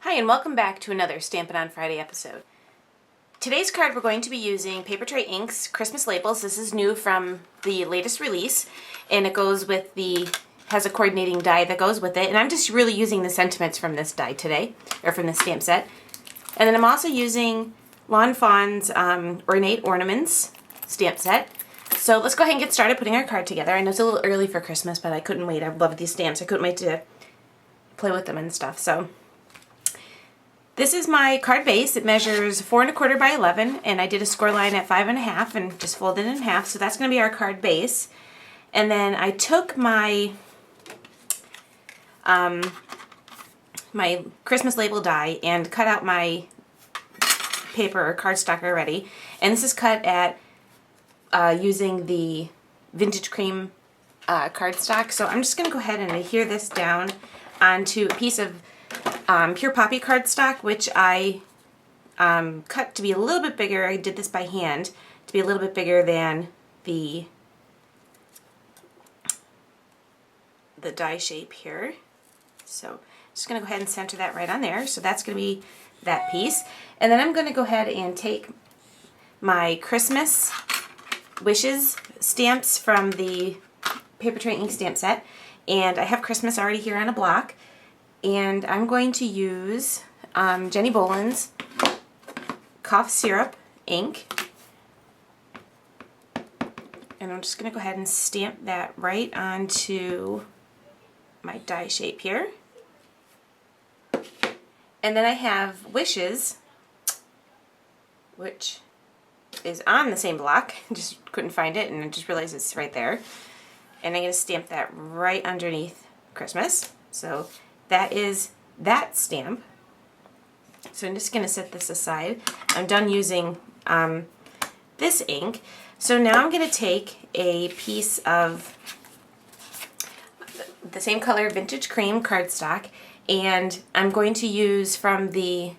Hi and welcome back to another Stampin' On Friday episode. Today's card we're going to be using Paper Tray Inks Christmas Labels. This is new from the latest release and it goes with has a coordinating die that goes with it, and I'm just really using the sentiments from this die today, or from this stamp set. And then I'm also using Lawn Fawn's Ornate Ornaments stamp set. So let's go ahead and get started putting our card together. I know it's a little early for Christmas, but I couldn't wait. I love these stamps. I couldn't wait to play with them and stuff. So this is my card base. It measures 4 1/4 by 11, and I did a score line at 5 1/2 and just folded it in half. So that's going to be our card base. And then I took my my Christmas label die and cut out my paper or cardstock already. And this is cut at using the Vintage Cream cardstock. So I'm just going to go ahead and adhere this down onto a piece of Pure Poppy cardstock, which I cut to be a little bit bigger. I did this by hand to be a little bit bigger than the die shape here. So I'm just going to go ahead and center that right on there. So that's going to be that piece. And then I'm going to go ahead and take my Christmas Wishes stamps from the Paper Tray Ink stamp set. And I have Christmas already here on a block. And I'm going to use Jenny Boland's Cough Syrup ink. And I'm just going to go ahead and stamp that right onto my die shape here. And then I have Wishes, which is on the same block. Just couldn't find it and I just realized it's right there. And I'm going to stamp that right underneath Christmas. So that is that stamp. So I'm just going to set this aside. I'm done using this ink. So now I'm going to take a piece of the same color Vintage Cream cardstock, and I'm going to use from the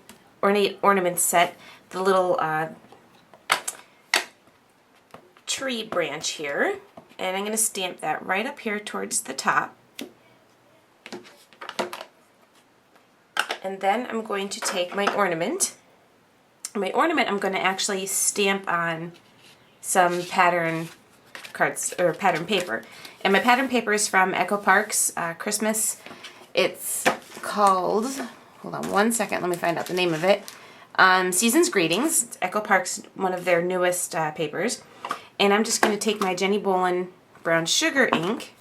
Ornate Ornaments set the little tree branch here, and I'm going to stamp that right up here towards the top. And then I'm going to take my ornament. My ornament I'm going to actually stamp on some pattern cards or pattern paper. And my pattern paper is from Echo Park's Christmas. It's called, hold on one second, let me find out the name of it. Season's Greetings. It's Echo Park's one of their newest papers. And I'm just going to take my Jenny Boland Brown Sugar ink.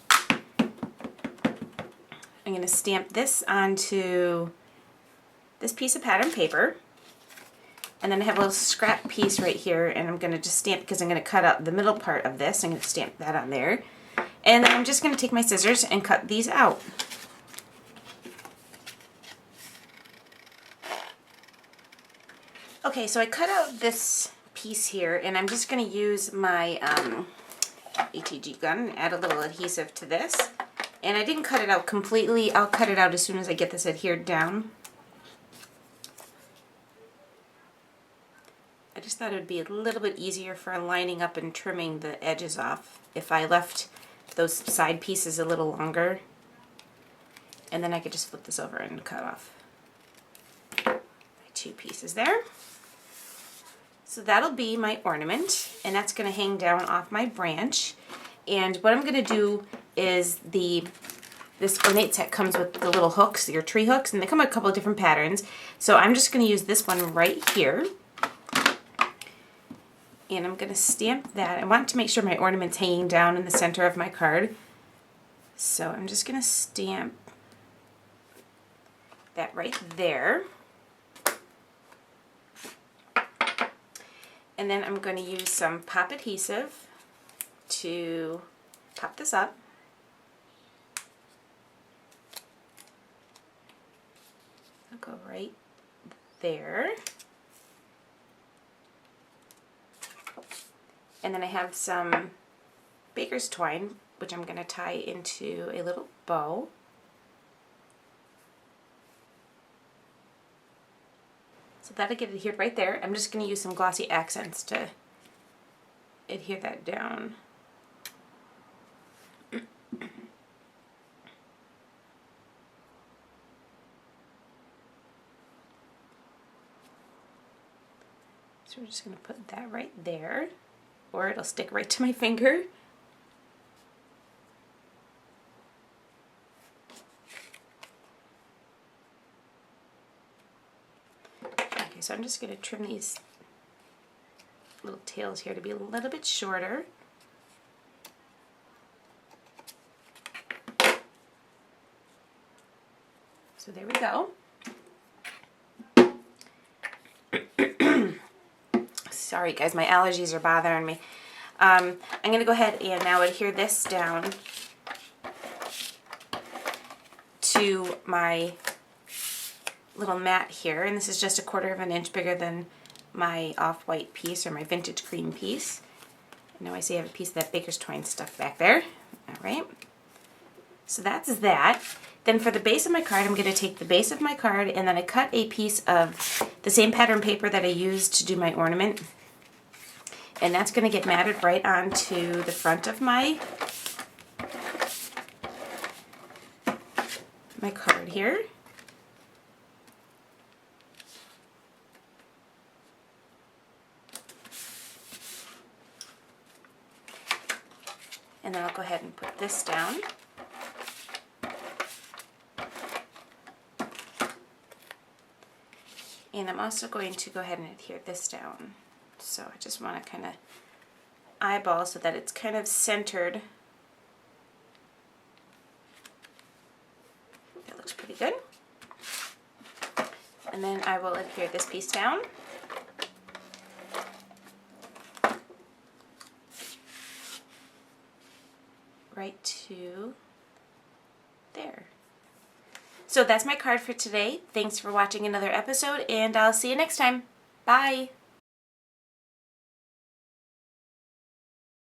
I'm going to stamp this onto this piece of pattern paper, and then I have a little scrap piece right here, and I'm going to just stamp, because I'm going to cut out the middle part of this. I'm going to stamp that on there, and then I'm just going to take my scissors and cut these out. Okay, so I cut out this piece here, and I'm just going to use my ATG gun, add a little adhesive to this, and I didn't cut it out completely. I'll cut it out as soon as I get this adhered down. I just thought it would be a little bit easier for lining up and trimming the edges off if I left those side pieces a little longer. And then I could just flip this over and cut off my two pieces there. So that'll be my ornament, and that's going to hang down off my branch. And what I'm going to do is this ornate set comes with the little hooks, your tree hooks, and they come in a couple of different patterns. So I'm just going to use this one right here. And I'm going to stamp that. I want to make sure my ornament's hanging down in the center of my card. So I'm just going to stamp that right there. And then I'm going to use some pop adhesive to pop this up. I'll go right there. And then I have some baker's twine, which I'm going to tie into a little bow. So that'll get adhered right there. I'm just going to use some glossy accents to adhere that down. So we're just going to put that right there, or it'll stick right to my finger. Okay, so I'm just going to trim these little tails here to be a little bit shorter. So there we go. Sorry guys, my allergies are bothering me. I'm going to go ahead and now adhere this down to my little mat here, and this is just 1/4 of an inch bigger than my off-white piece or my vintage cream piece. And now I see I have a piece of that baker's twine stuck back there. Alright, so that's that. Then for the base of my card, I'm going to take the base of my card and then I cut a piece of the same pattern paper that I used to do my ornament. And that's going to get matted right onto the front of my card here. And then I'll go ahead and put this down. And I'm also going to go ahead and adhere this down. So I just want to kind of eyeball so that it's kind of centered. That looks pretty good. And then I will adhere this piece down. Right to there. So that's my card for today. Thanks for watching another episode, and I'll see you next time. Bye!